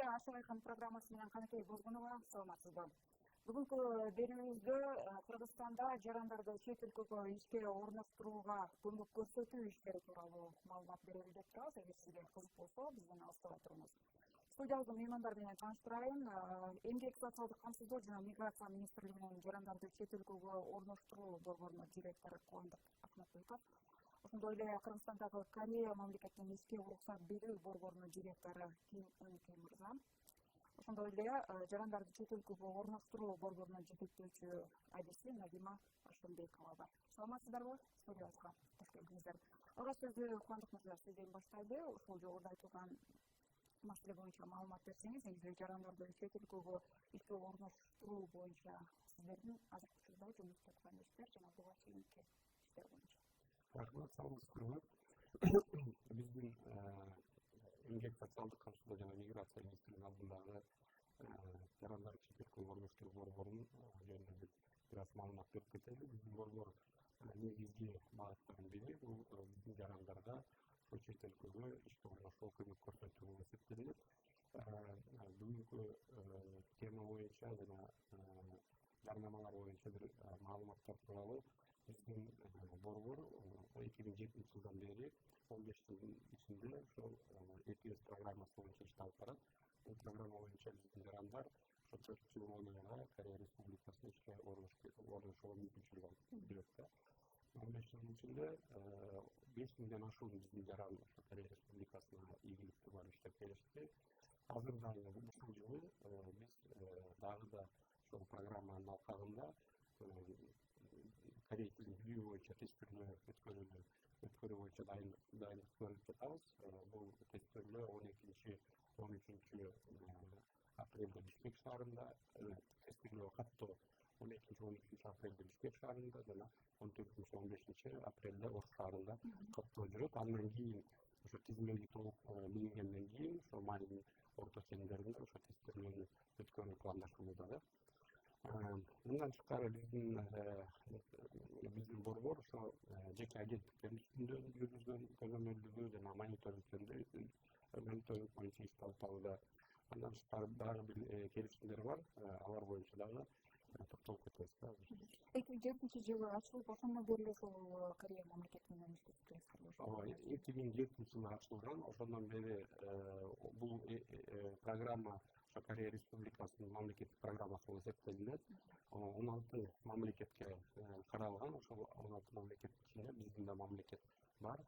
Ашык айкын программасы менен Каныкей Бозгунова, саламатсызбы? Бүгүнкү берүүбүздө Кыргызстанда жарандарды чет өлкөгө ишке орноштурууга көмөк көрсөтүү иштери тууралуу маалымат берели деп турабыз. Эгер сизге кызык болсо, бизден алыстабай туруңуз. Студиябыздын меймандар менен тааныштырайын. Эмгек социалдык камсыздоо жана миграция министрлигинин жарандарды чет өлкөгө орноштуруу борборунун директору Кубандык Акматбеков. Ошондой эле Кыргызстандагы Корея мамлекетинин ишке уруксат берүү борборунун директору Ким Ынки мырза. Ошондой эле жарандарды чет өлкөгө орноштуруу борборунун жетектөөчү адиси Надима Ашымбекова бар. Саламатсыздарбы? Студиябызга кош келиңиздер. Алгач сөздү Кубандык мырза сизден баштайлы. Ушул жогоруда айтылган маселе боюнча маалымат берсеңиз, негизи жарандарды чет өлкөгө ишке орноштуруу боюнча сиздердин азыркы учурда жумуш жасап аткан иштер жана буга чейинки иштер боюнча. Рахмат, саламатсызбы. Биздин эмгек социалдык камсыздоо жана миграция министрлигинин алдындагы жарандарды чет өлкөгө орноштуруу борборунун жөнүндө бир аз маалымат берип кетели. Биздин борбор негизги багыттарынын бири бул биздин жарандарга чет өлкөгө ишке орношууга көмөк көрсөтүү болуп эсептелинет. Бүгүнкү тема боюнча жана жарнамалар боюнча бир маалыматтар тууралуу биздин борбор 2007 жылдан бери 15 жылдын ичинде ошол EPS программасы боюнча ишти алып барат. Бул программа боюнча биздин жарандар ошо 4 жыл мөөнөтүнө Корея Республикасына ишке орношууга мүмкүнчүлүк алып берет. 15 жылдын ичинде 5000ден ашуун биздин жаран ошо Корея Республикасына ийгиликтүү барып иштеп келишти. Азырда ушул жылы биз дагы да ошол программанын алкагында корей тилин билүү боюнча тестирүү өткөрүү боюнча дайындык көрүп жатабыз. Бул тестирөө 12-13 апрелде Бишкек шаарында, тестирөө каттоо 12-13 апрелде Бишкек шаарында жана 14-15 апрелде Ош шаарында каттоо жүрөт. Андан кийин ошо тизмеги толук билингенден кийин ошо майдын орто чендеринде ошо тестирөөнү өткөрүү пландаштырылууда. Мындан тышкары биздин борбор ошо жеке агенттиктердин үстүндө жүргүзгөн көзөмөлдөгү жана мониторинг боюнча ишти алып барууда. Андан тышкары дагы бир келишимдер бар. Алар боюнча дагы токтолуп кетебиз. 2007-жылы ачылып, ошондон бери ошол Корея мамлекети менен иштеп келесиздер. 2007 жылы ачылган. Ошондон бери бул программа Корея Республикасынын мамлекеттик программасы болуп эсептелинет. 16 мамлекетке каралган. Ошол 16 мамлекеттин ичинде биздин да мамлекет бар.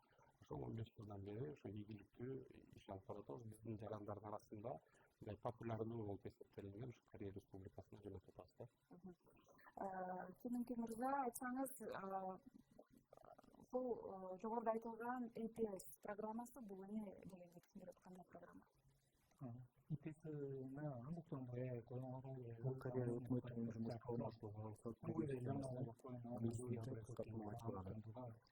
Ошол 15 жылдан бери ошо ийгиликтүү иш алып баратабыз. Биздин жарандардын арасында мындай популярдуу болуп эсептелинген ошо Корея Республикасына жөнөтүп атабыз. Сиздин мырза, айтсаңыз, бул жогоруда айтылган EPS программасы бул эмне дегенди түшүндүрөт, кандай программа? EPS-ны андыктан бери коюлган бул Корея өкмөтүнүн жумушка орноштурууга уруксат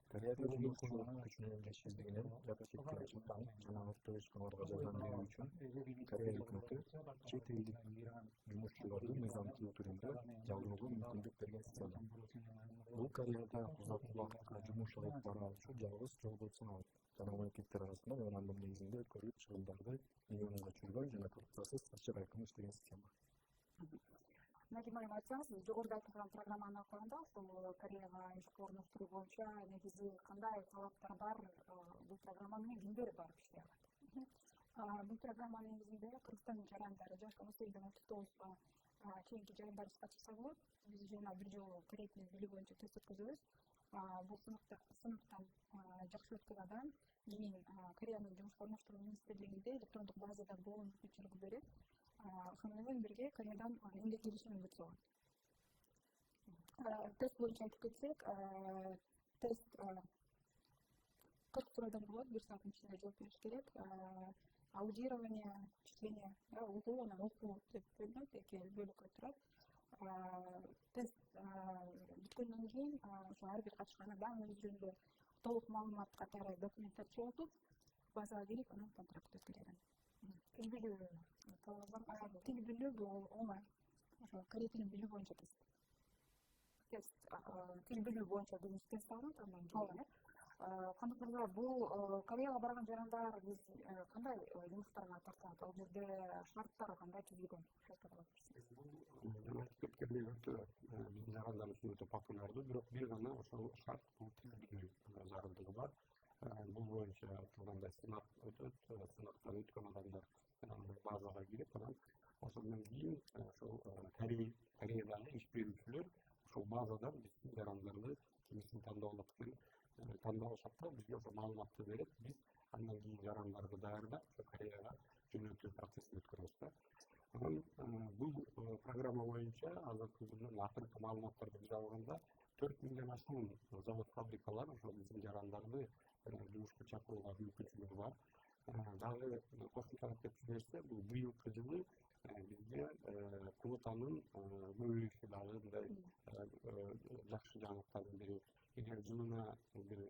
Кореяда жумуш күчүнүн жетишсиздигинен жат четке чыккан жана өрттөгүчкандарга жардам берүү үчүн Корея өкмөтү чет элдик жумушчуларды мыйзамдуу түрдө жалдоого мүмкүндүк берген система. Бул Кореяда узак убакытка жумуш алып баруучу жалгыз жол болуп саналат. Жана мамлекеттер арасында меморандум негизинде өткөрүлүп чыгымдарды миллионго чүргөн жана коррупциясыз ачык айкын иштеген система. Надима айым, айтсаңыз, жогоруда айтылган программанын алкагында ошол Кореяга ишке орноштуруу боюнча негизи кандай талаптар бар, бул программа менен кимдер барып иштей алат? Бул программанын негизинде Кыргызстандын жарандары жаш 18-ден 39-га чейинки жарандар ишке чыкса болот. Биз жана бир жолу корей тилин билүү боюнча тест өткөзөбүз. Бул сыныктан жакшы өткөн адам кийин Кореянын жумушка орноштуруу министрлигинде электрондук базада болуу мүмкүнчүлүгү берет. Ошону менен бирге Кореядан эмгек келишимин бүтүп алат. Тест боюнча айтып кетсек, тест 40 суроодан болот, 1 сааттын ичинде жооп бериш керек. Аудирование, чтение, угуу, анан окуу деп бөлүнөт, 2 бөлүккө турат. Тест бүткөндөн кийин ошо ар бир катышкан адам өз жөнүндө толук маалымат катары документтер чогултуп, базага кирип, анан контракт өткөрөт. Тил билүү бул оңой. Ошо корей тилин билүү боюнча тест. Тил билүү боюнча биринчи тест алынат, андан кийин Кандык мырза, бул Кореяга барган жарандар биз кандай жумуштарга тартылат? Ал жерде шарттар кандай түзүлгөн? Жана айтып кеткендей өтө биздин жарандар үчүн өтө популярдуу, бирок бир гана ошол шарт бул тил билүү зарылдыгы бар. Бул боюнча айтылгандай сынак өтөт, сынактан өткөн адамдар базага кирип, анан ошондон кийин ошол Кореядагы иш берүүчүлөр ошол базадан биздин жарандарды кимисин тандап алат экен, тандалышат да бизге ошол маалыматты берет, биз андан кийин жарандарды даярдап ошо Кореяга жөнөтүү процессин өткөрөбүз да. Анан бул программа боюнча азыркы күндүн акыркы маалыматтарды биз алганда 4000ден ашуун завод фабрикалар ошол биздин жарандарды жумушка чакырууга мүмкүнчүлүгү бар. Дагы кошумчалап кетип жиберсе, бул быйылкы жылы бизге квотанын көбөйүшү дагы мындай жакшы жаңылыктардын бири. Эгер жылына бир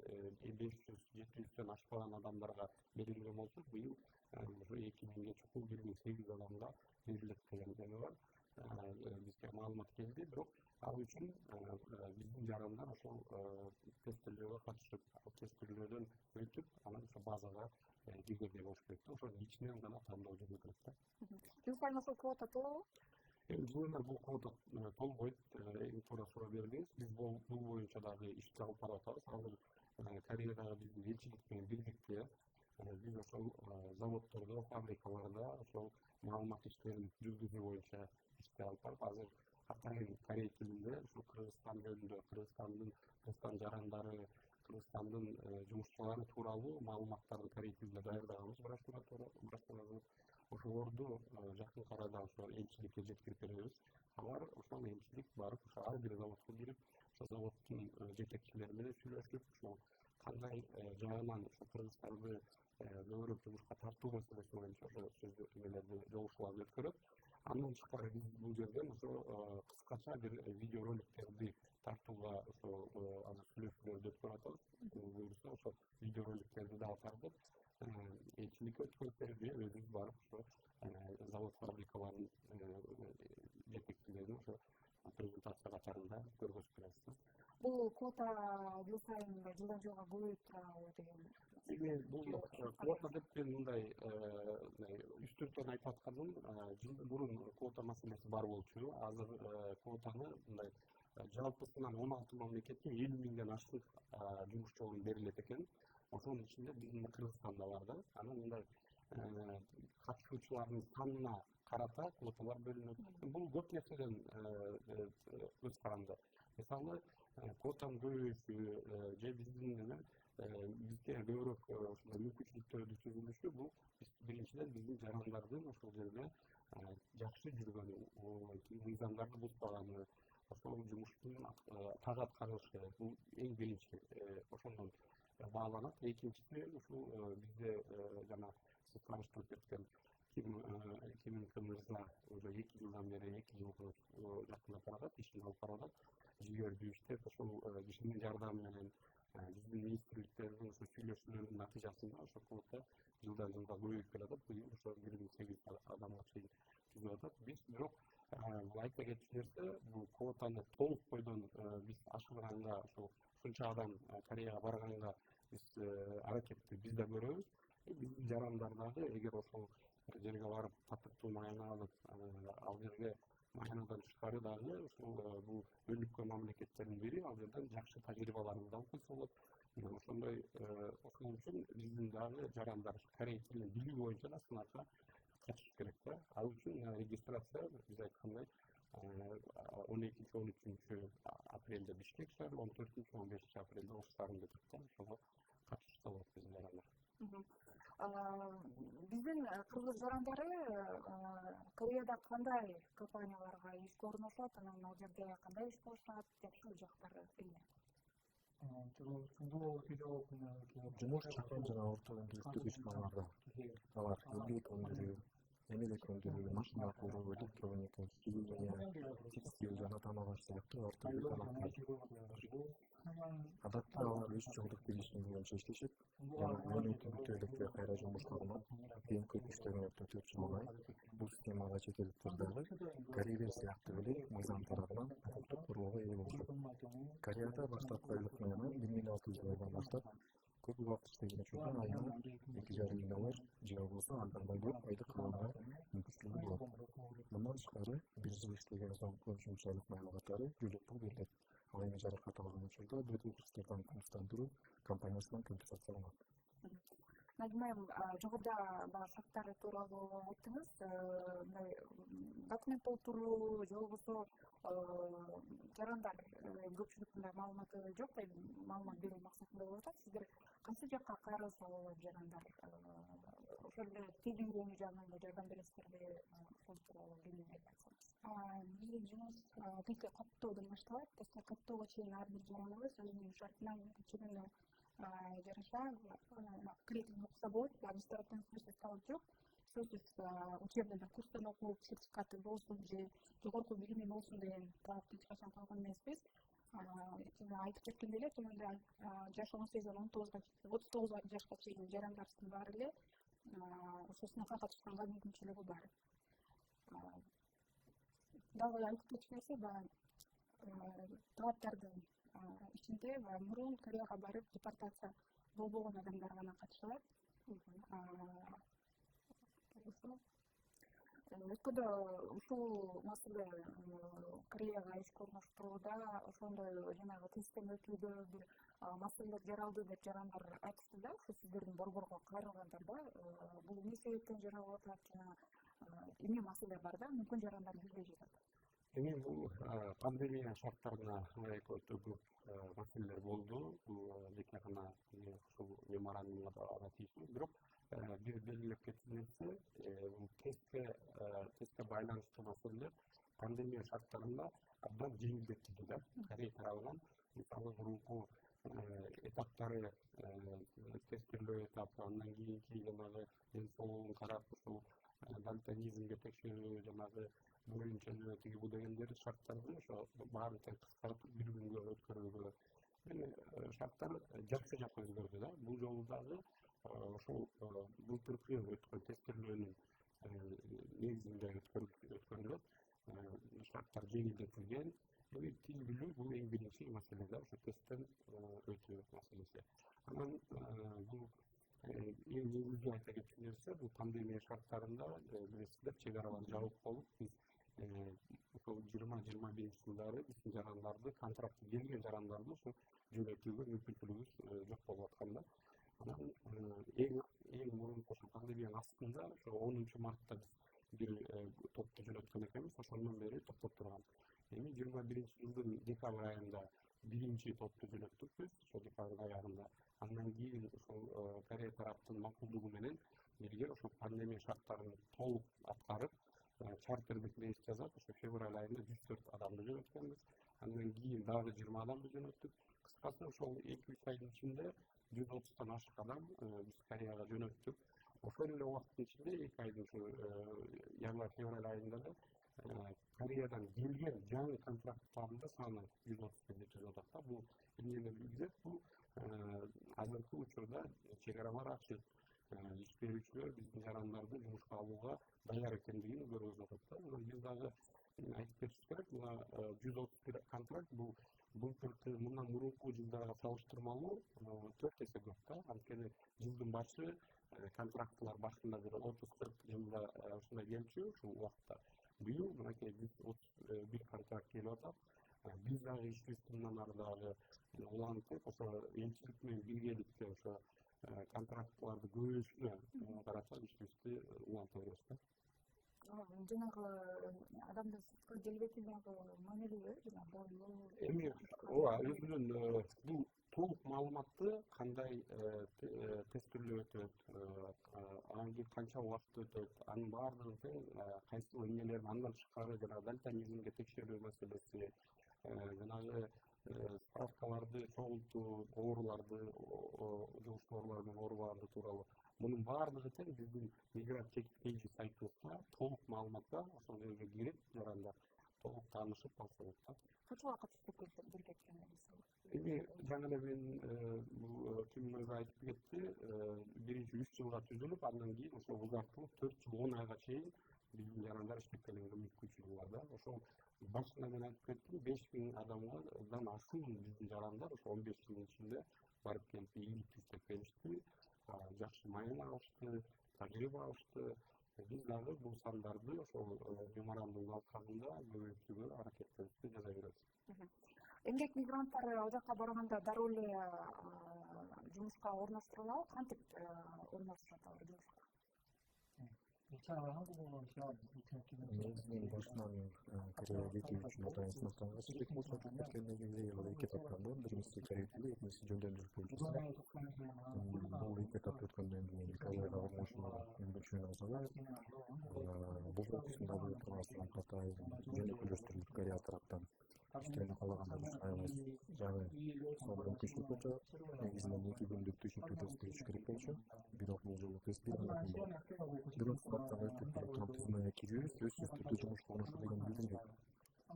500-700дөн ашпаган адамдарга берилген болсо, быйыл ошо 2000ге чукул 1008 адамга берилет деген эме бар. Бизге маалымат келди, бирок ал үчүн биздин жарандар ошол тестилөөгө катышып, тестилөөдөн өтүп, анан ошо базага киргенде болуш керек да. Ошонун ичинен гана тандоо жүрүлүш керек да. Жыл сайын ошол квота толобу? Жылына бул квота толбойт, эң туура суроо бердиңиз. Биз бул боюнча дагы ишти алып барып атабыз. Азыр Кореядагы биздин элчилик менен бирдикте биз ошол заводдордо, фабрикаларда ошол маалымат иштерин жүргүзүү боюнча ишти алып барып, азыр атайын корей тилинде ушул Кыргызстан жөнүндө, Кыргызстан жарандары, Кыргызстандын жумушчулары тууралуу маалыматтарды корей тилинде даярдаганбыз, брошюраларды. Ошолорду жакын арада ошо элчиликке жеткирип беребиз. Алар ошол элчилик барып, ошо ар бир заводко кирип, ошол заводдун жетекчилери менен сүйлөшүп, ошол кандай жагынан ошо кыргызстарды көбүрөөк жумушка тартуу маселеси боюнча ошо сөздөмөлөрдү жолугушууларды өткөрөт. Андан тышкары биз бул жерден ошо кыскача бир видеороликтерди тартууга ошо азыр сүйлөшүүлөрдү өткөрүп атабыз. Буюрса ошо видеороликтерди дагы тартып, элчиликке өткөрүп берип же өзүбүз барып ошо завод фабрикалардын жетекчилерин ошо презентация катарында көргөзүп беребиз. Бул квота жыл сайын жылдан жылга көбөйүп турабы деген? Бул квота деп мен мындай үстүртөн айтып атканым, жыл мурун квота маселеси бар болчу. Азыр квотаны мындай жалпысынан 16 мамлекетке 50.000ден ашык жумушчу орун берилет экен. Ошонун ичинде биздин Кыргызстанда бар да. Анан мындай катышуучулардын санына карата квоталар бөлүнөт. Бул көп нерседен көз каранды. Мисалы, квотанын көбөйүшү же биздин бизге көбүрөөк ушундай мүмкүнчүлүктөрдү түзүлүшү, бул биринчиден биздин жарандардын ошол жерде жакшы жүргөнү, мыйзамдарды бузбаганы, ошол жумуштун так аткарылышы, бул эң биринчи ошондон бааланат. Экинчиси ушул бизде жана сиз тааныштырып кеткен Ким мырза уже 2 жылдан бери 2 жылга жакындап баратат, ишин алып баратат. Жигердүү иштеп, ошол кишинин жардамы менен биздин министрликтердин ошо сүйлөшүүлөрүнүн натыйжасында ошол квота жылдан жылга көбөйүп келатат. Быйыл ошо 18 адамга чейин түзүп атат. Биз бирок айта кетчү нерсе, бул квотаны толук бойдон биз ашырганга, ошол ушунча адам Кореяга барганга биз аракетти биз да көрөбүз. Биздин жарандар дагы эгер ошол жерге барып татыктуу майына алып, ал жерге майнадан тышкары дагы ушул бул өнүккөн мамлекеттердин бири, ал жерден жакшы тажрыйбаларыбызды алып келсе болот. Ошондой ошол үчүн биздин дагы жарандар корей тилин билүү боюнча да сынакка катышыш керек да. Ал үчүн регистрация биз айткандай 12-13 апрелде Бишкек шаары, 14-15 апрелде Ош шаарында өтөт да. Ошого катышса болот биздин жарандар. Биздин кыргыз жарандары Кореяда кандай компанияларга ишке орношот, анан ал жерде кандай иш кылышат, жакшы жактары эмне? Жумуш чакан жана орто өндүрүштүк ишканаларда алар эмгек өндүрүү, эмелек өндүрүү, машина куруу, электроника, химия, текстиль жана тамак аш сыяктуу орто ишканалар. Адатта алар 3 жылдык билишим боюнча иштешет жана өнүгүү бүтө элек кайра жумушка алынат. ПМК күчтөрүн өтөп 4 жыл алат. Бул системага чет элдиктер дагы корейлер сыяктуу эле мыйзам тарабынан укуктук коргоого ээ болушот. Кореяда баштапкы айлык менен 1600 доллардан баштап көп убакыт иштеген учурда айына $2,5 же болбосо андан да көп айлык алууга мүмкүнчүлүгү болот. Мындан тышкары, бир жыл иштеген соң кошумчалык маалыматтары жөлөккө берилет. Ал эми жаракат алган учурда бөтөн курстан туруп компаниясынан компенсацияланат. Надимайым, жогоруда баягы шарттары тууралуу айттыңыз. Мындай документ толтуруу же болбосо жарандар көпчүлүктүн маалыматы жок, маалымат берүү максатында болуп атат. Сиздер кайсы жакка кайрылса болот жарандар? Ошол эле тил үйрөнүү жагынан да жардам бересиздерби? Ошол тууралуу кеңири айтсаңыз. Биздин жумуш тилди каттоодон башталат. Тилди каттоого чейин ар бир жараныбыз өзүнүн шартына чегүүнө жараша кредитин окуса болот. Биз тараптан сөзсүз талап жок. Сөзсүз учебный курстан окуп, сертификаты болсун же жогорку билими болсун деген талапты эч качан койгон эмеспиз. Айтып кеткендей эле, төмөндө жаш 18-ден 39 жашка чейин жарандарыбыздын баары эле ошол сынакка катышканга мүмкүнчүлүгү бар. Дагы айтып кетчү нерсе баягы талаптардын ичинде мурун Кореяга барып депортация болбогон адамдар гана катыша алат. Өткөндө ушул маселе Кореяга ишке орноштурууда ошондой жанагы тесттен өтүүдө бир маселелер жаралды деп жарандар айтышты да, ушу сиздердин борборго кайрылгандарда бул эмне себептен жаралып атат жана эмне маселе бар да, мүмкүн жарандар билбей жатат. Эми бул пандемия шарттарына ылайык өтө көп маселелер болду. Бул жеке гана ушул меморандумда ратификацияланды. Бирок бир белгилеп кеткен нерсе, бул тестке байланыштуу маселелер пандемия шарттарында абдан жеңилдетилди да. Корея тарабынан мисалы мурунку этаптары тестирлөө этапы, андан кийинки жанагы ден соолугун карап, ушул дальтонизмге текшерүү, жанагы боюнча тиги бу дегендер шарттарды ошо баарын кыскартып бир күнгө өткөрүүгө шарттар жакшы жакка өзгөрдү да. Бул жолу дагы ошол былтыркы өткөн тестирлөөнүн негизинде өткөрүлөт. Шарттар жеңилдетилген. Эми тил билүү бул эң биринчи маселе да, ошо тесттен өтүү маселеси. Анан бул эң негизги айта кеткен нерсе, бул пандемия шарттарында билесиздер, чек аралар жабык болуп, биз ошол 20-21 жылдары биздин жарандарды, контракты келген жарандарды ошо жөнөтүүгө мүмкүнчүлүгүбүз жок болуп аткан да. Анан эң мурунку ошо пандемиянын астында ошо 10 мартта биз бир топту жөнөткөн экенбиз, ошондон бери токтоп турган. Эми 21 жылдын декабрь айында биринчи топту жөнөттүк биз, ошол декабрь аягында. Андан кийин ошол Корея тараптын макулдугу менен бирге ошол пандемия шарттарын толук аткарып, чартердик рейс жасап, ошо февраль айында 104 адамды жөнөткөнбүз. Андан кийин дагы 20 адамды жөнөттүк. Кыскасы ошол 2-3 айдын ичинде 130тан ашык адам биз Кореяга жөнөттүк. Ошол эле убакыттын ичинде 2 айдын январь-февраль айында да Кореядан келген жаңы контракттардын да саны 130 жетип атат. Бул эмнени билдирет? Бул азыркы учурда чек аралар ачык. Иш берүүчүлөр биздин жарандарды жумушка алууга даяр экендигин көргөзүп атат да. Биз дагы айтып кетишибиз керек, мына 131 контракт бул былтыркы мындан мурунку жылдарга салыштырмалуу 4 эсе көп да. Анткени жылдын башы контрактылар башында бир 30-40 жылда ушундай келчү ушул убакытта. Быйыл мынакей 131 контракт келип атат. Биз дагы ишибизди мындан ары дагы улантып, ошо элчилик менен биргеликте ошо контрактларды көбөйүшүнө карата ишибизди уланта беребиз да. Жанагы адамдын сырткы келбети дагы маанилүүбү? Жанагы бойлуу. Эми ооба, өзүнүн бул толук маалыматты кандай тестирлөө өтөт, анан кийин канча убакыт өтөт, анын баардыгын тең кайсыл эмнелерин андан тышкары жанагы дальтонизмге текшерүү маселеси, жанагы справкаларды чогултуу, ооруларды, жугуштуу оорулар менен оорубаганды тууралуу. Мунун баардыгы тең биздин Мигрант Чек сайтыбызда толук маалыматта ошол жерге кирип, жарандар толук таанышып алса болот да. Канча убакыт иштеп келген мисалы? Эми жаңы эле мен бул Киммерге айтып кетти, биринчи 3 жылга түзүлүп, андан кийин ошол узартылып 4 жыл 10 айга чейин биздин жарандар иштеп келүүгө мүмкүнчүлүгү бар да. Ошол башында мен айтып кеттим, 5000 адамдан ашуун биздин жарандар ошо 15 жылдын ичинде барып келип ийгилик иштеп беришти, жакшы маек алышты, тажрыйба алышты. Биз дагы бул сандарды ошол меморандумдун алкагында көбөйтүүгө аракетибизди жасай беребиз. Эмгек мигранттары ал жака барганда дароо эле жумушка орноштурулабы? Кантип орноштурат алар жумушка? Негизинен башынан Кореяга кетүү үчүн атайын сынактанга чечек болсо кеткенден кийин ал эки этаптан да биринчиси кайрылуу, экинчиси жөндөлдүрүү болчу. Бул эки этапты өткөндөн кийин Кореяга мүмкүнчүлүгүн алсалар, бул окуусунда болуп турган катай жөнөкөйлөштүрүлүп Корея тараптан иштеrini каалагандар үчүн аябай жаңы сонун мүмкүнчүлүк болчу. Негизинен 2 күндүк түшүнтүү тест бериш керек болчу. Бирок бул жолу тест берилбей, бирок сынактан өтүп турган тизмеге кирүү сөзсүз түрдө жумушка орношу деген билдирет.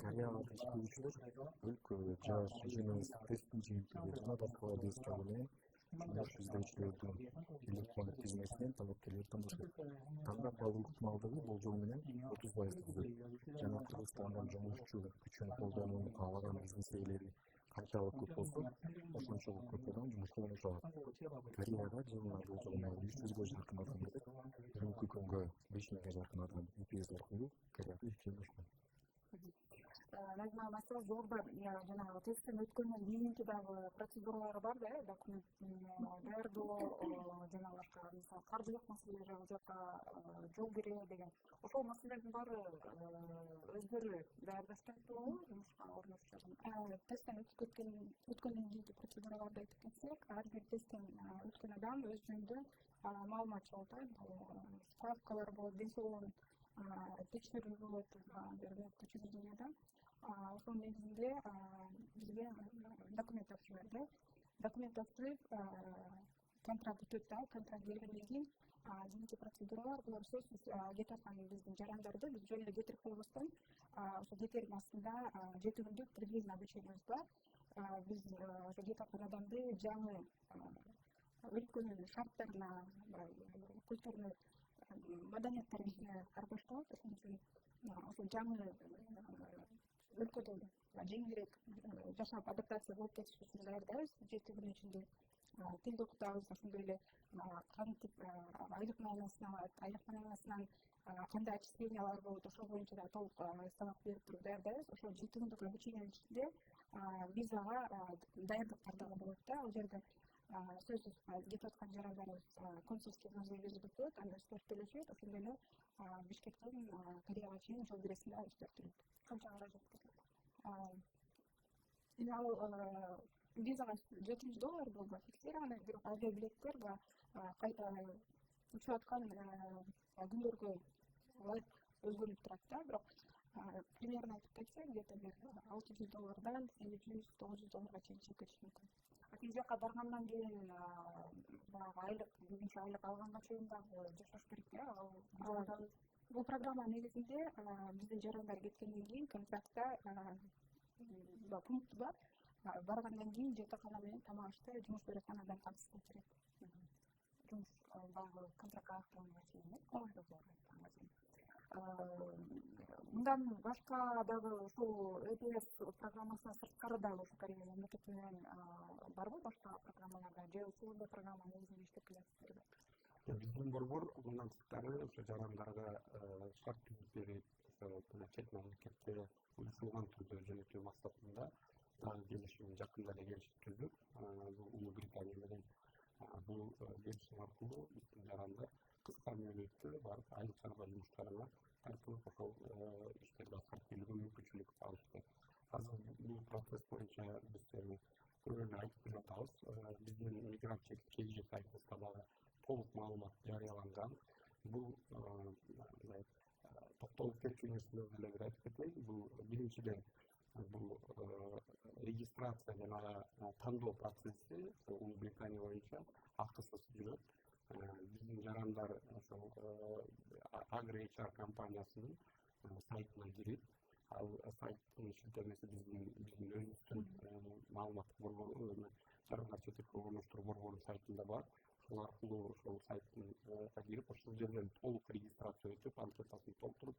Кореядагы иштөөчүлөр өлкө, жаш, жыныс, тесттин жыйынтыгы жана башка эске алуу менен жумуш издөөчүлөрдүн электрондук тизмесинен талапкерлер тандашат. Тандап алуу ыкмалдыгы болжол менен 30% түзөт. Жана Кыргызстандан жумушчу күчүн колдонууну каалаган бизнес ээлери канчалык көп болсо, ошончолук көп адам жумушка орношо алат. Кореяда жылына болжол менен 300ге жакын адам келет. Бүгүнкү күнгө 5000ге жакын адам EPS аркылуу Кореяда иштей баштаган. Назма Масал жолда жанагы тесттен өткөндөн кийинки дагы процедуралар бар да, документ даярдоо, жана башка мисалы каржылык маселелер ал жакка жол кире деген. Ошол маселелердин баары өздөрү даярдашат туурабы жумушка орношушат? Тесттен өткөндөн кийинки процедураларды айтып кетсек, ар бир тесттен өткөн адам өз жөнүндө маалымат чогултат. Справкалар болот, ден соолугун текшерүү болот жергиликтүү учрежденияда. Ошонун негизинде бизге документ тапшырып берди. Документ тапшырып, контракт өтөт да, контракт бергенден кийин кийинки процедуралар булар сөзсүз кете аткан биздин жарандарды биз жөн эле кетирип койбостон ошо кетердин астында 7 күндүк предварительный обучениябыз бар. Биз ошо кете аткан адамды жаңы өлкөнүн шарттарына, культурный маданияттарыбызга аралаштырабыз. Ошон үчүн ошо жаңы өлкөдө жеңилирээк жашап адаптация болуп кетиш үчүн даярдайбыз. 7 күн ичинде тилди окутабыз, ошондой эле кантип айлык маанасынан кандай отчислениялар болот, ошол боюнча да толук сабак берип туруп даярдайбыз. Ошол 7 күндүк обучениянын ичинде визага даярдыктар дагы болот да. Ал жерде сөзсүз кетип аткан жарандарыбыз консульский музейибизде өтөт, анда спорт төлөшөт, ошондой эле Бишкектен Кореяга чейин жол киресинде иштеп канча каражат кетет. Ал визага $700 болду фиксированный, бирок авиабилеттер учуп аткан күндөргө ылайык өзгөрүп турат да. Бирок примерно айтып кетсек, где-то бир $600 $700-900 чейин чыгып кетиши мүмкүн. Сиз жака баргандан кийин баягы айлык, биринчи айлык алганга чейин дагы жашаш керек да? Бул программа негизинде биздин жарандар кеткенден кийин контрактта пункт бар. Баргандан кийин жатакана менен тамак ашты жумуш берип аткан адам катышса керек. Жумуш баягы контрактка аякталганга чейин. Мындан башка дагы ушул EPS программасынан сырткары дагы ушу Корея мамлекети менен барбы башка программаларда же ушул программа негизинде иштеп келатсыздар? Биздин борбор мындан сырткары ошо жарандарга шарт түзүп берип, чет мамлекетке уюшулган түрдө жөнөтүү максатында дагы келишим жакында эле келишим түздүк. Бул Улуу Британия менен бул келишим аркылуу биздин жарандар кыска мөөнөттө барып айлык чарба жумуштарына тартылып ошол иштерди аткарып келүүгө мүмкүнчүлүк алышты. Азыр бул процесс боюнча биз көп эле айтып келе атабыз. Биздин мигрант KG сайтыбызда дагы толук маалымат жарыяланган. Бул токтолуп кетчү нерселерди деле бир айтып кетейин. Бул биринчиден бул регистрация жана тандоо процесси Улуу Британия боюнча акысыз жүрөт. Биздин жарандар ошол AgriHR компаниясынын сайтына кирип, ал сайттын шилтемеси биздин өзүбүздүн маалыматтык борбору, жарандар четелге орноштуруу борборунун сайтында бар. Ошол аркылуу ошол сайттын кирип, ошол жерден толук регистрация өтүп, анкетасын толтуруп,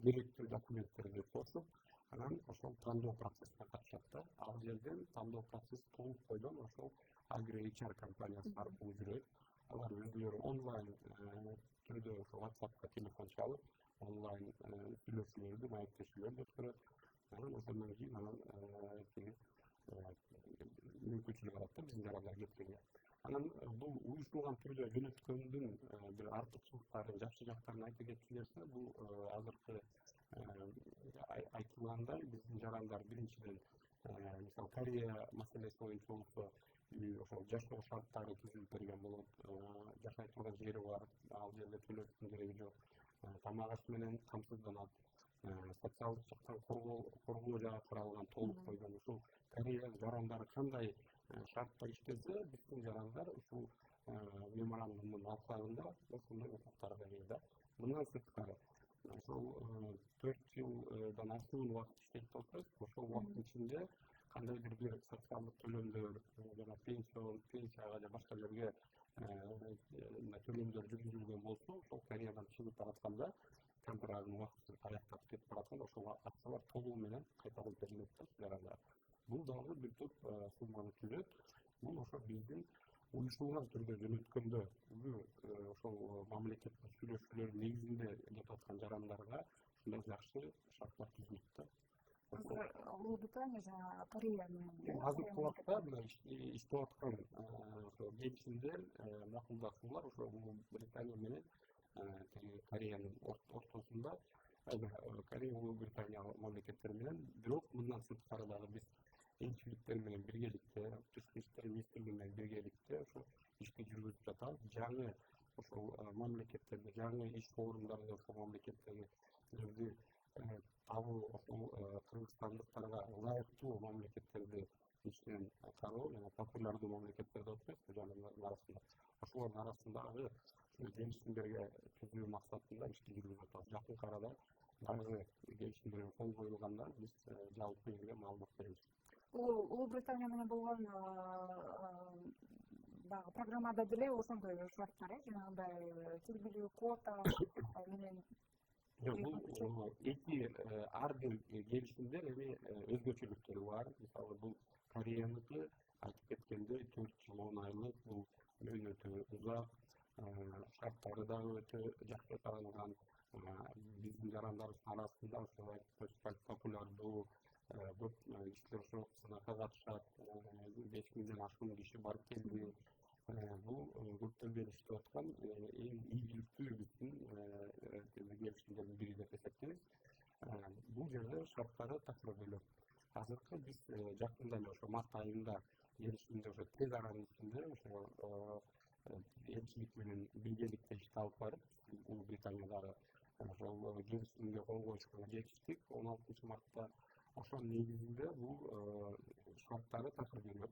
керектүү документтерди кошуп, анан ошол тандоо процессине катышат да. Ал жерден тандоо процесси толук бойдон ошол AgriHR түрдө ошо WhatsAppка телефон чалып, онлайн сүйлөшүүлөрдү, маектешүүлөрдү өткөрөт. Анан ошондон кийин анан мүмкүнчүлүк алат да биздин жарандар кеткенге. Анан бул уюштурулган түрдө жөнөткөндүн бир артыкчылыктарын, жакшы жактарын айтып кетчү бул азыркы айтылгандай биздин жарандар биринчиден мисалы Корея маселеси боюнча болсо ошол жашоо шарттары түзүлүп берген болот, жашай турган жери бар, ал жерде төлөштүн кереги жок, тамак аш менен камсызданат, социалдык жактан коргоо жагы каралган толук койгон. Ушул Корея жарандары кандай шартта иштесе, биздин жарандар ушул меморандумдун алкагында ошондой укуктарга ээ да. Мындан сырткары ошол 4 жылдан ашуун убакыт иштейт болсоз, ошол убакыттын ичинде кандайдыр бир социалдык төлөмдөр, жана пенсияга же башка жерге төлөмдөр жүргүзүлгөн болсо, ошол Кореядан чыгып баратканда, контрагын убактысы аяктап кетип баратканда, ошол акчалар толугу менен кайтарылып берилет да жарандарга. Бул дагы бир топ сумманы түзөт. Бул ошо биздин уюштурулган түрдө жөнөткөндө ошол мамлекеттик сүйлөшүүлөр негизинде кеп аткан жарандарга ушундай жакшы шарттар түзүлөт да. Улуу Британия жана Корея менен Азыркы убакта мына иштеп аткан келишимдер, макулдашуулар ошо Британия менен Кореянын ортосунда, Корея Улуу Британия мамлекеттери менен, бирок мындан сырткары дагы биз элчиликтер менен биргеликте, тышкы иштер министрлиги менен биргеликте ошо ишти жүргүзүп жатабыз. Жаңы ошол мамлекеттерде, жаңы иш орундарды ошол мамлекеттерди табуу, ошол кыргызстандыктарга ылайыктуу мамлекеттерди ичинен кароо жана популярдуу мамлекеттерди отпойбузбу жарандардын арасында. Ошолордун арасындагы келишимдерге түзүү максатында ишти жүргүзүп атабыз. Жакын арада дагы келишимдерге кол коюлганда биз жалпы элге маалымат беребиз. Улуу Британия менен болгон дагы программада деле ошондой шарттар, жанагындай тил квота менен Бул эки ар бир келишимдер эми өзгөчөлүктөрү бар. Мисалы бул Кореяныкы айтып кеткендей 4 жыл 10 айлык, бул мөөнөтү узак, шарттары дагы өтө жакшы каралган. Биздин жарандарыбыздын арасында ошол популярдуу көп кишилер ошол сынакка катышат, 5000ден ашуун киши барып келди. Бул көптөрдөн иштеп аткан эң ийгиликтүү биздин келишимдердин бири деп эсептейбиз. Бул жерде шарттары такыр бөлөк. Азыркы биз жакында эле ошо март айында келишимди ошо тез аранын ичинде ошо элчилик менен биргеликте ишти алып барып, Улуу Британиядагы ошол келишимге кол коюшканга жетиштик 16 мартта. Ошонун негизинде бул шарттары такыр бөлөк.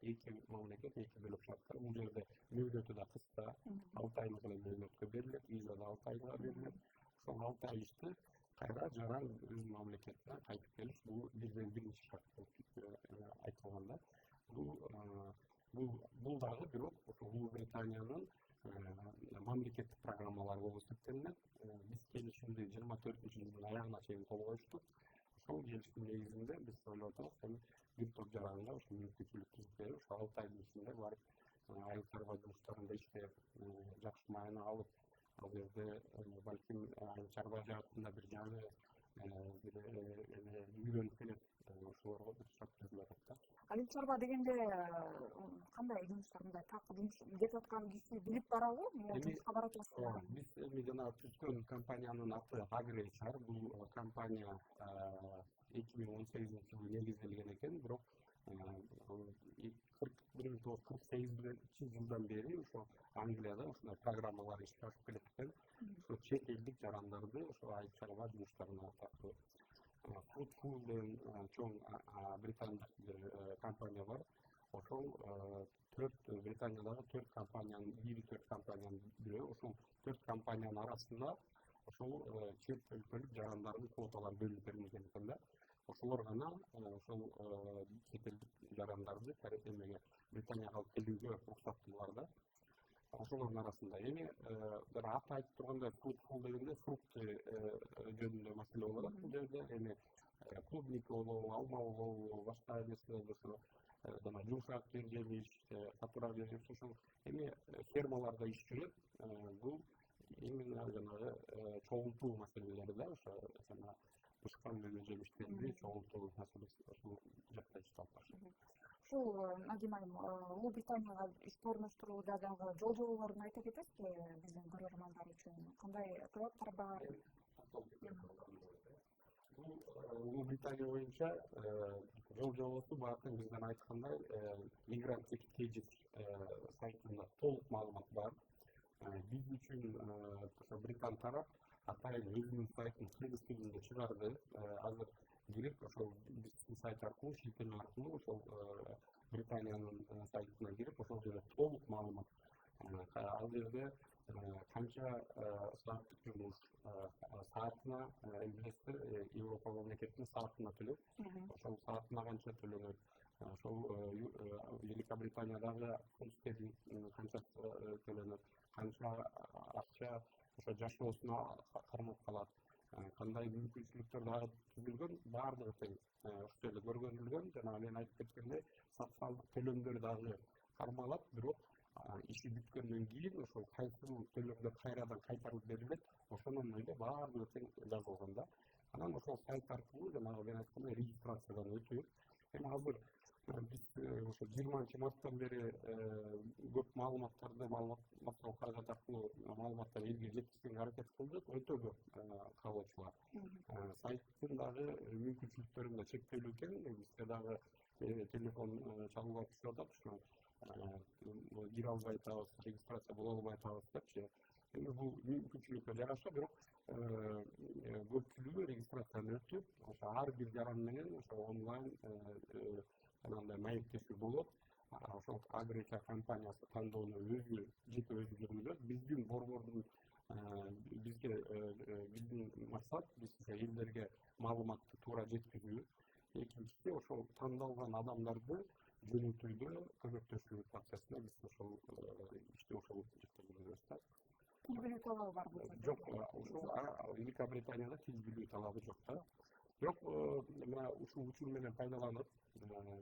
Эки мамлекет, эки бөлөк шарттар. Бул жерде мөөнөтү да кыска, 6 айлык эле мөөнөткө берилет, виза да 6 айга берилет. Ошол 6 ай иштеп, кайра жаран өз мамлекетине кайтып келиш, бул бирден биринчи шарт болуп айтылганда. Бул дагы бирок Улуу Британиянын мамлекеттик программалары болуп эсептелинет. Биз келишимди 24-жылдын аягына чейин кол коюштук. Ошол келишимдин негизинде биз ойлоп атабыз, эми бир топ жаранга ошо мүмкүнчүлүк түзүп берип, ошо 6 айдын ичинде барып айыл чарба жумуштарында иштеп, жакшы маана алып, ал жерде балким айыл чарба жаатында бир жаңы үйрөнүп келет, ошолорго бир шарт түзүлүп атат да. Айыл чарба дегенде кандай жумуштар, мындай такыр жумуш кетип аткан киши билип барабы? Жумушка барат элесизби? Биз эми жана түзгөн компаниянын аты AgriHR. Бул компания 2018-жылы негизделген экен, бирок 1948-жылдан бери ошо Англияда ушундай программалар ишке ашып келет экен. Ошо чет элдик жарандарды ошо айыл чарба жумуштарына тартуу. Food деген чоң британдык бир компания бар. Ошол Британиядагы 4 компаниянын, ири 4 компаниянын бирөө. Ошол 4 компаниянын арасында ошол чет өлкөлүк жарандардын квоталары бөлүнүп берилген экен да. Ошолор гана ошол чет элдик жарандарды Британияга алып келүүгө уруксаттуулар да. Ошолордун арасында эми бир аты айтып тургандай фуд дегенде фрукт жөнүндө маселе болот. Бул жерде эми клубника болобу, алма болобу, башка нерсе болбосо жана жумшак жер жемиш, катура жер жемиш, ошол эми фермаларда иш жүрөт. Бул именно жанагы чогултуу маселелери да ошо жана тышкан менен жемиштерди чогултуу маселеси ушул жакта иштеп башташат. Ушул Надим айым, Улуу Британияга иш орноштурууда дагы жолжоболорун айта кетесизби биздин көрөрмандар үчүн? Кандай талаптар бар? Улуу Британия боюнча жол жобосу баатыр бизден айткандай Migrantic Pages сайтында толук маалымат бар. Биз үчүн ошо британ тарап атайын өзүнүн сайтын кыргыз тилинде чыгарды. Азыр кирип ошол биздин сайт аркылуу, шилтеме аркылуу ошол Британиянын сайтына кирип ошол жерде толук маалымат. Ал жерде канча сааттык жумуш, саатына билесиздер, Европа мамлекетинин саатына төлөйт. Ошол саатына канча төлөнөт, ошол Великобританиядагы фунт стерлинг канчасы төлөнөт, канча акча ошо жашоосуна кармап калат, кандай мүмкүнчүлүктөр дагы түзүлгөн, баардыгы тең ошол жерде көргөзүлгөн. Жана мен айтып кеткендей, социалдык төлөмдөр дагы кармалат, бирок иши бүткөндөн кийин ошол кайсыл төлөмдөр кайрадан кайтарылып берилет, ошонун эле баардыгы тең жазылган да. Анан ошол сайт аркылуу жанагы мен айткандай регистрациядан өтүп, эми азыр биз ошо 20-марттан бери көп маалыматтарды массалык каражат аркылуу маалыматтар элге жеткизүүгө аракет кылдык, өтө көп каалоочулар. Сайттын дагы мүмкүнчүлүктөрүн да чектелүү экен, бизде дагы телефон чалуулар түшүп атат, ошо кире албай атабыз, регистрация боло албай атабыз депчи. Эми бул мүмкүнчүлүккө жараша, бирок көпчүлүгү регистрациядан өтүп, ошо ар бир жаран менен ошо онлайн жанагындай маектешүү болот. Ошол Агрика компаниясы тандоону өзү жеке өзү жүргүзөт. Биздин борбордун биздин максат биз ошо элдерге маалыматты туура жеткизүү. Экинчиси ошол тандалган адамдарды жөнөтүүдө көмөктөшүү процессине биз ошол ишти ошол жакта жүргүзөбүз да. Тил билүү талабы барбы? Жок, ошол Великобританияда тил билүү талабы жок да. Бирок мына ушул учур менен пайдаланып,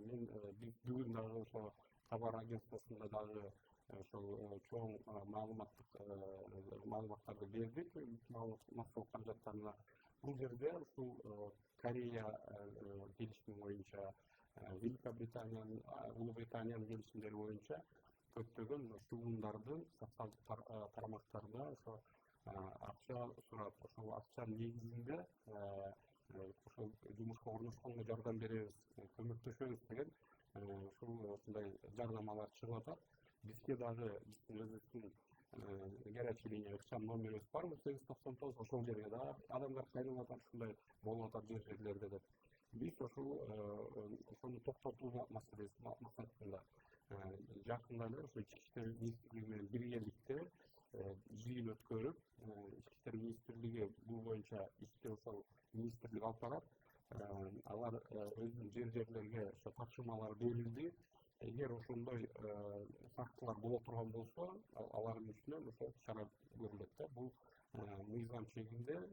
мен биз бүгүн дагы ошо кабар агентствосунда дагы ошол чоң маалыматтарды бердик массалык каражаттарына. Бул жерде ушул Корея келишими боюнча, Великобританиянын, Улуу Британиянын келишимдери боюнча көптөгөн чыгымдардын социалдык тарамактарда ошо акча сурап, ошол акчанын негизинде ошол жумушка орношконго жардам беребиз, көмөктөшөбүз деген ушундай жардамалар чыгып атат. Бизге дагы биздин өзүбүздүн горячий линия ыкчам номерибиз бар, 899, ошол жерге дагы адамдар кайрылып атат, ушундай болуп атат жерлерде деп. Биз ошону токтотуу маселеси максатында жакында эле ошо Ички иштер министрлиги менен биргеликте жыйын өткөрүп, Ички иштер министрлиги бул боюнча ишти ошол министрлик алып барат. Алар өзүнүн жерлерге ошо тапшырмалар берилди. Эгер ошондой фактылар боло турган болсо, алардын үстүнөн ошо чара көрүлөт да. Бул мыйзам чегинде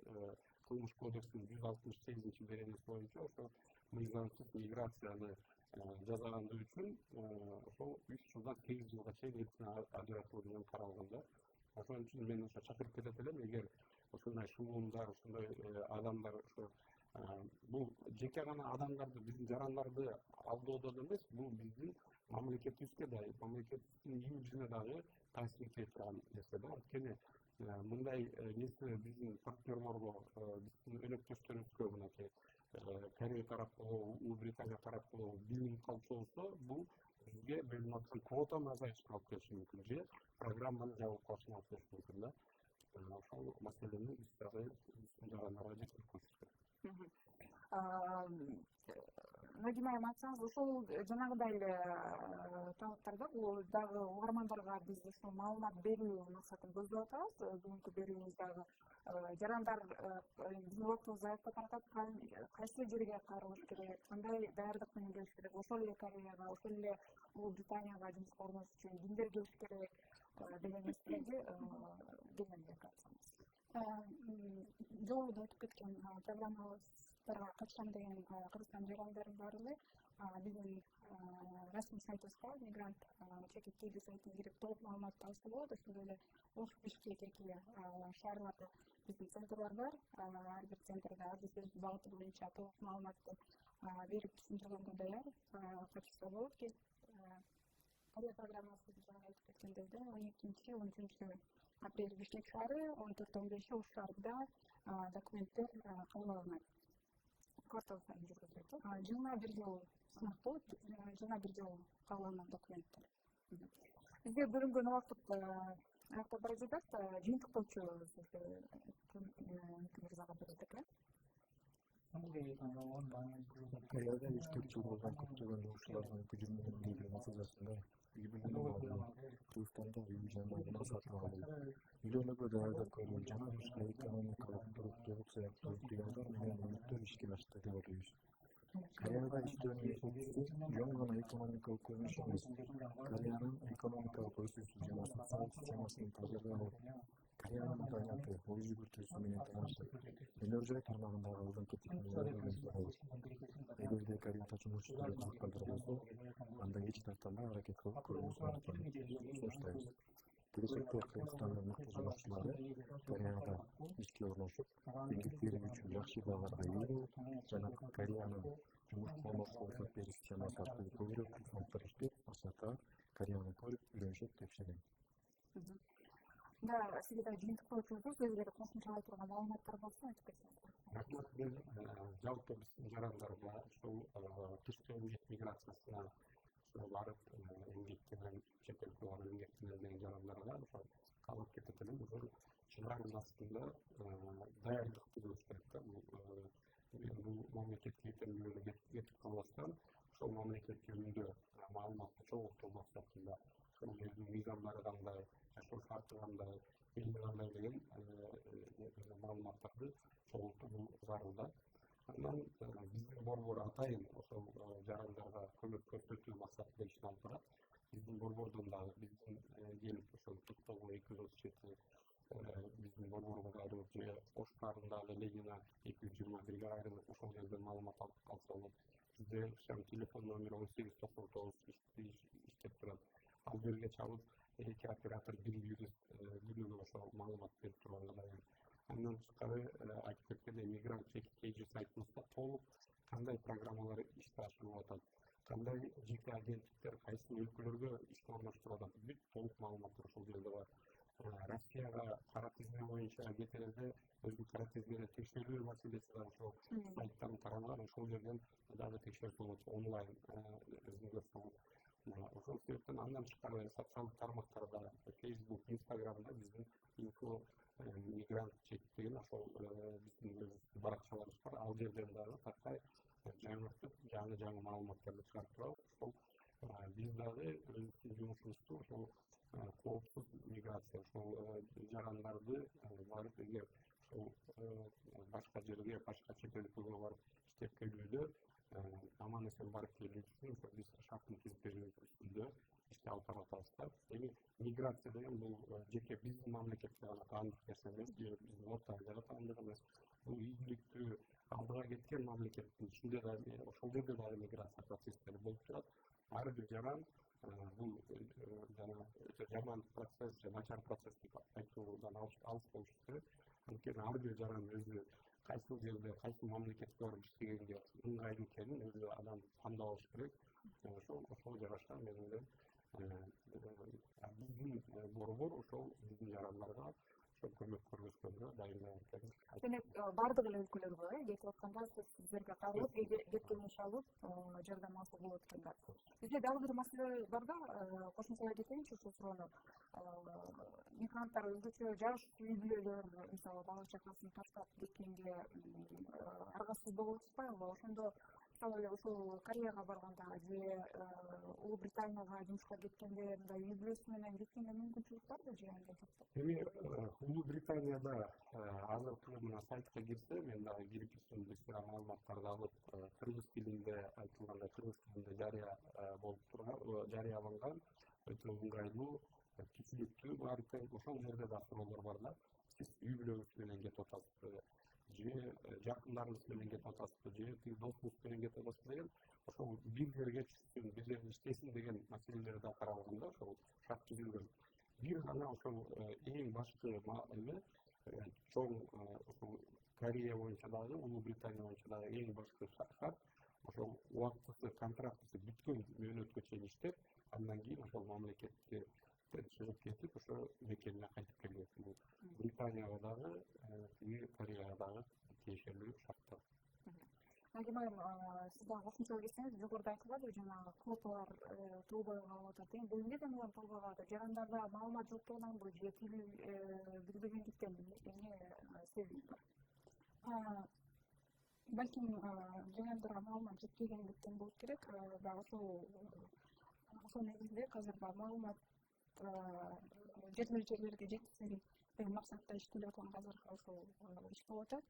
Кылмыш кодексинин 168-беренеси боюнча ошо мыйзамсыз миграцияны жазагандыгы үчүн ошол 3 жылдан 8 жылга чейин эркин ажыратуу менен каралган да. Ошон үчүн мен ошо чакырып кетет элем, эгер ушундай шугундар, ушундай адамдар ошо бул жеке гана адамдарды, биздин жарандарды алдоодон эмес, бул биздин мамлекетибизге да, мамлекеттин имиджине дагы таасир этип турган нерсе да. Анткени мындай нерсе биздин партнерлорго, биздин өнөктөштөрүбүзгө, мынакей Корея тараптагы, Улуу Британия тараптагы билинип калчу болсо, бул бизге бөлүнүп аткан квотанын азайышына алып келиши мүмкүн, же программаны жабып калышына алып келиши мүмкүн да. Ошол маселени биз дагы биздин жарандарга жеткирип коюш керек. Надим айым, айтсаңыз, ошол жанагыдай эле талаптарда бул дагы угармандарга биз ушул маалымат берүү максатын көздөп атабыз. Бүгүнкү берүүбүз дагы жарандар биздин убактыбыз аякка баратат, кайсы жерге кайрылыш керек, кандай даярдык менен келиш керек, ошол эле Кореяга, ошол эле Улуу Британияга жумушка орношуш үчүн кимдер келиш керек деген нерселерди кеңири айтсаңыз. Жогоруда өтүп кеткен программабыздарга катышам деген Кыргызстан жарандарын баары эле биздин расмий сайтыбызга мигрант чекит кейди сайтына кирип толук маалыматты алса болот. Ошондой эле Ош, Бишкек эки шаарларда биздин центрлар бар. Ар бир центрде адреси багыты боюнча толук маалыматты берип түшүндүргөнгө даяр. Качса болот. Корея программасы жана айтып кеткендей 12-13 апрель Бишкек шаары, 14-15 Ош шаарында документтер кабыл алынат. Квартал сайын жүргүзүлөт. Жылына бир жолу сынак болот, жылына бир жолу кабыл алынат документтер. Бизге бөлүнгөн убакыт аяктап бара жатат. Жыйынтыктоочу мырзага берет экен. Кореяда 3-4 жыл болгон көптөгөн жумушчулардын күчүнүн тийгилиги натыйжасында үй бүлөнү алуу, Кыргызстанда үй жайдарын сатып алуу, үйлөнүүгө даярдык көрүү жана башка экономикалык туруктуулук сыяктуу ыктыярдар менен үмүттөр ишке ашты деп ойлойбуз. Кореяда иштөөнүн эффектиси жөн гана экономикалык көрүнүш эмес, Кореянын экономикалык өсүүсү жана социалдык системасынын тазалыгы, Кореянын маданияты, ой жүгүртүүсү менен таанышып, өнөр жай тармагындагы алдыңкы текнологияларды өндүрөбүз. Эгерде Кореяда жумушчулар калкалдыр болсо, анда эч тартанбай аракет кылып көрүүбүз мүмкүн деп сунуштайбыз. Келечекте Кыргызстандын мыкты жумушчулары Кореяда ишке орношуп, эмгектери үчүн жакшы бааларга ээ болуп, жана Кореянын жумуш колдоосу уруксат бериш схемасы аркылуу көбүрөөк фонддор иштеп, башкача Кореяны көрүп үйрөнүшөт деп ишенем. Сиз да жыйынтыктоочусуз, өзгөчө кошумчалай турган маалыматтар болсо айтып кетсеңиз. Рахмат. Мен жалпы биздин жарандарга ушул тышкы эмгек миграциясына барып эмгектенген, чет элге барып эмгектенген жарандарга ошо калып кетет элем. Ошол жылдардын астында даярдыкты көрүш керек да. Бул мамлекетке кетүүнү кетип калбастан, ошол мамлекет жөнүндө маалыматты чогултуу максатында ошол жердин мыйзамдары кандай, жашоо шарты кандай, эли кандай деген маалыматтарды чогултуу зарыл да. Андан биздин борбор атайын ошол жарандарга көмөк көрсөтүү максатында ишин алып барат. Биздин борбордон дагы биздин келип ошол токтогул 237 биздин борборго кайрылып, же Ош шаарындагы Ленина 221 кайрылып, ошол жерден маалымат алып калса болот. Бизде телефон номери 1899 иштеп турат. Ал жерге чалып, эки оператор, бир юрист күнүгө ошол маалымат берип турганга дайын. Андан тышкары айтып кеткендей, мигрант чекит сайтыбызда толук кандай программалар ишке ашырылып атат, кандай жеке агенттиктер кайсы өлкөлөргө ишке орноштуруп атат, бүт толук маалыматтар ошол жерде бар. Россияга кара тизме боюнча кет элде өзү кара тизмеде текшерүү маселеси да ошол сайттан таралган, ошол жерден дагы текшерсе болот, онлайн көрсө болот. Ошол себептен андан тышкары социалдык тармактарда, Facebook, Instagramда биздин инфо мигрант чекит деген ошол биздин баракчаларыбыз бар. Ал жерден дагы таркай жаңы маалыматтарды чыгарып турабыз. Ошол биз дагы өзүбүздүн жумушубузду ошол коопсуз миграция, ошол жарандарды барып эгер ошол башка жерге, башка чет өлкөгө барып иштеп келүүдө аман эсен барып келүү үчүн биз шартын түзүп берүү үстүндө ишти алып барып атабыз да. Эми миграция деген бул жеке биздин мамлекетке гана таандык нерсе эмес, биздин Орто Азияга таандык эмес. Бул ийгиликтүү алдыга кеткен мамлекеттин ичинде да ошол жерде дагы миграция процесстери болуп турат. Ар бир жаран бул жана өтө жаман процесс же начар процесс деп айтуудан алыс болуш керек. Анткени ар бир жаран өзү кайсы жерде, кайсы мамлекетке барып иштегенге ыңгайлуу экенин өзү адам тандап алыш керек. Ошол жараша мен ойлойм, биздин борбор ошол биздин жарандарга көмөк көрсөткөнгө дайын экенин. Демек, бардык эле өлкөлөргө кетип атканда сиздерге кайрылып, бет кеңеш алып, жардам алса болот экен да. Бизде дагы бир маселе бар да, кошумчалай кетейинчи ушул суроону. Мигранттар өзгөчө жаш үй бүлөлөр, мисалы бала чакасын таштап кеткенге аргасыз болуп атпайбы? Ошондо мисалы эле ушул Кореяга барганда же Улуу Британияга жумушка кеткенде мындай үй бүлөсү менен кеткенге мүмкүнчүлүк барбы же андай жокпу? Эми Улуу Британияда азыркы мына сайтка кирсе, мен дагы кирип маалыматтарды алып, кыргыз тилинде айтылгандай, кыргыз тилинде жарыяланган өтө ыңгайлуу, түшүнүктүү бар экен. Ошол жерде да суроолор бар да. Сиз үй бүлөңүз менен кетип атасызбы, же жакындарыңыз менен кетип атасызбы, же досуңуз менен кетип атасызбы деген ошол бир башкы эме чоң Корея боюнча дагы, Улуу Британия боюнча дагы эң башкы шаар. Ошол убактысы контрактысы бүткөн мөөнөткө чейин иштеп, андан кийин ошол мамлекетке чыгып кетип, ошо мекенине кайтып келет. Бул Британияга дагы, Кореяга дагы тиешелүү шарттар. Нагим айым, сиз дагы кошумчалап кетсеңиз, жогоруда айтылды, жанагы квоталар толбой калып атат. Эми бул эмнеден улам толбой калып атат? Жарандарда маалымат жоктугунанбы же тил билбегендиктен эмне себеби бар? Балким жарандарга маалымат жетпегендиктен болуш керек. Дагы ошол негизинде азыр маалымат жергиликтүү жерлерге жеткизүү деген максатта иштелип аткан азыр ошол иш болуп атат.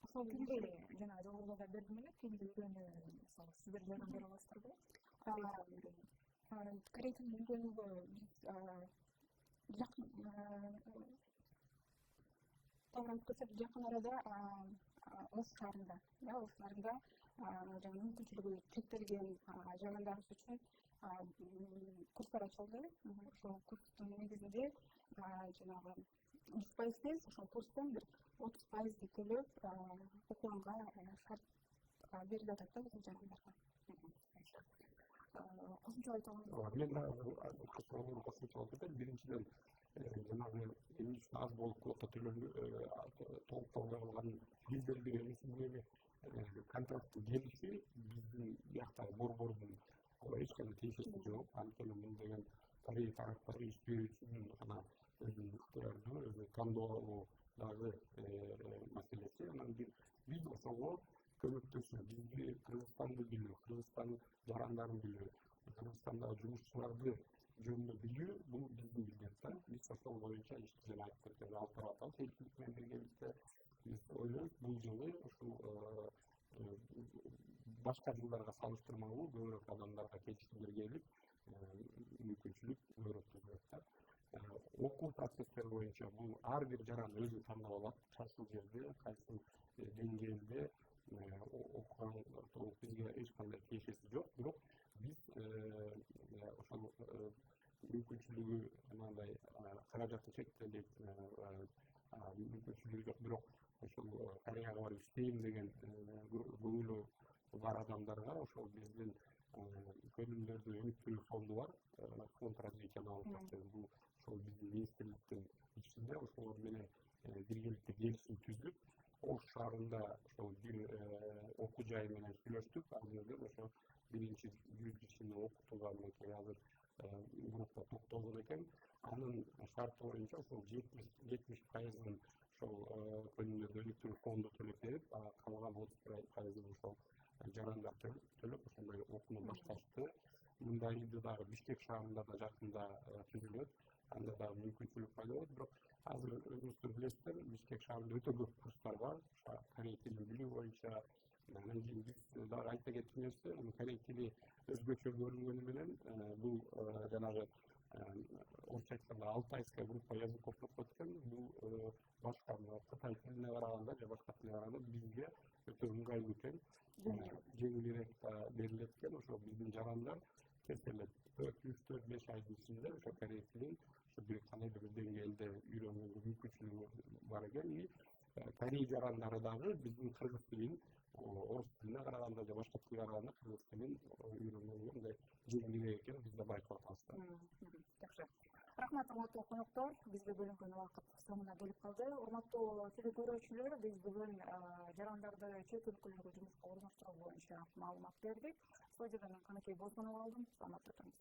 Ошол тилди жана жогоруда да бердим эле, тилди үйрөнүү, мисалы, сиздер жардам бере аласыздарбы? Корей тилин үйрөнүүгө жакын туура өткөрсөк, жакын арада Ош шаарында жана мүмкүнчүлүгү чектелген жарандарыбыз үчүн курстар ачылды. Ошол курстун негизинде жанагы 100% ошол курстун бир 30% төлөп окуганга шарт берилип атат да биздин жарандарга. Кошумча айтабыз. Мен кошумчалап кетем. Биринчиден, жанагы эмне үчүн аз болуп квота төлөнүү, толук толбой калган бизден бир эмесиндеги контракттын келиши биздин бияктагы борбордун эч кандай тиешеси жок. Анткени бул деген Корея тараптары иш берүүчүнүн гана өзүнүн ыктыяры, өзү тандоолу дагы маселеси. Анан биз ошого көмөктөшүү, бизди Кыргызстанды билүү, Кыргызстан жарандарын билүү, Кыргызстандагы жумушчуларды жөнүндө билүү, бул биздин милдет. Биз ошол боюнча ишти жана алып барып атабыз. Элчилик менен биргеликте биз ойлойбуз, бул жылы ушул башка жылдарга салыштырмалуу көбүрөөк адамдарга келишимдер келип, мүмкүнчүлүк көбүрөөк түзүлөт. Окуу процесстери боюнча бул ар бир жаран өзү тандап алат, кайсы жерде, кайсы деңгээлде окуган, бизге эч кандай тиешеси жок. Бирок биз ошол мүмкүнчүлүгү жанагындай каражаты чектелип, мүмкүнчүлүгү жок, бирок ошол Кореяга барып иштейм деген көңүлү бар адамдарга ошол биздин көмүмдөрдү өнүктүрүү фонду бар, фонд развития налогов платежи. Бул ошол биздин министрликтин ичинде ошолор менен биргеликте келишим түзүп, Ош шаарында ошол бир окуу жай менен сүйлөштүк. Азыр ошо биринчи 100 кишини окутууга азыр группа токтолгон экен. Анын шарты боюнча ошол 70%-ын ошол көмүмдөрдү өнүктүрүү фонду төлөп берип, калган 30%-ын ошол жарандар төлөп ошондой окууну башташты. Мындайды дагы Бишкек шаарында да жакында түзүлөт. Анда дагы мүмкүнчүлүк пайда болот. Бирок азыр өзүңүздөр билесиздер, Бишкек шаарында өтө көп курстар бар. Корей тилин билүү боюнча. Анан кийин биз дагы айта кеткен нерсе, корей тили өзгөчө көрүнгөнү менен бул жанагы орусча айтканда алтайская группа языков деп коет экен. Бул башка Кытай тилине караганда же башка тилге караганда бизге өтө ыңгайлуу экен, жеңилирээк берилет экен. Ошо биздин жарандар тез эле 3-4-5 айдын ичинде ошо корей тилин бир кандайдыр бир деңгээлде үйрөнгөнгө мүмкүнчүлүгү бар экен. Корей жарандары дагы биздин кыргыз тилин орус тилине караганда же башка тилге караганда кыргыз тилин үйрөнгөнгө мындай жеңилирээк экенин биз да байкап атабыз. Жакшы. Рахмат, урматтуу коноктор. Бизге бөлүнгөн убакыт соңуна келип калды. Урматтуу телекөрүүчүлөр, биз бүгүн жарандарды чет өлкөлөргө жумушка орноштуруу боюнча маалымат бердик. Студияда мен Каныкей Бозгунова болдум. Саламатта туруңуз.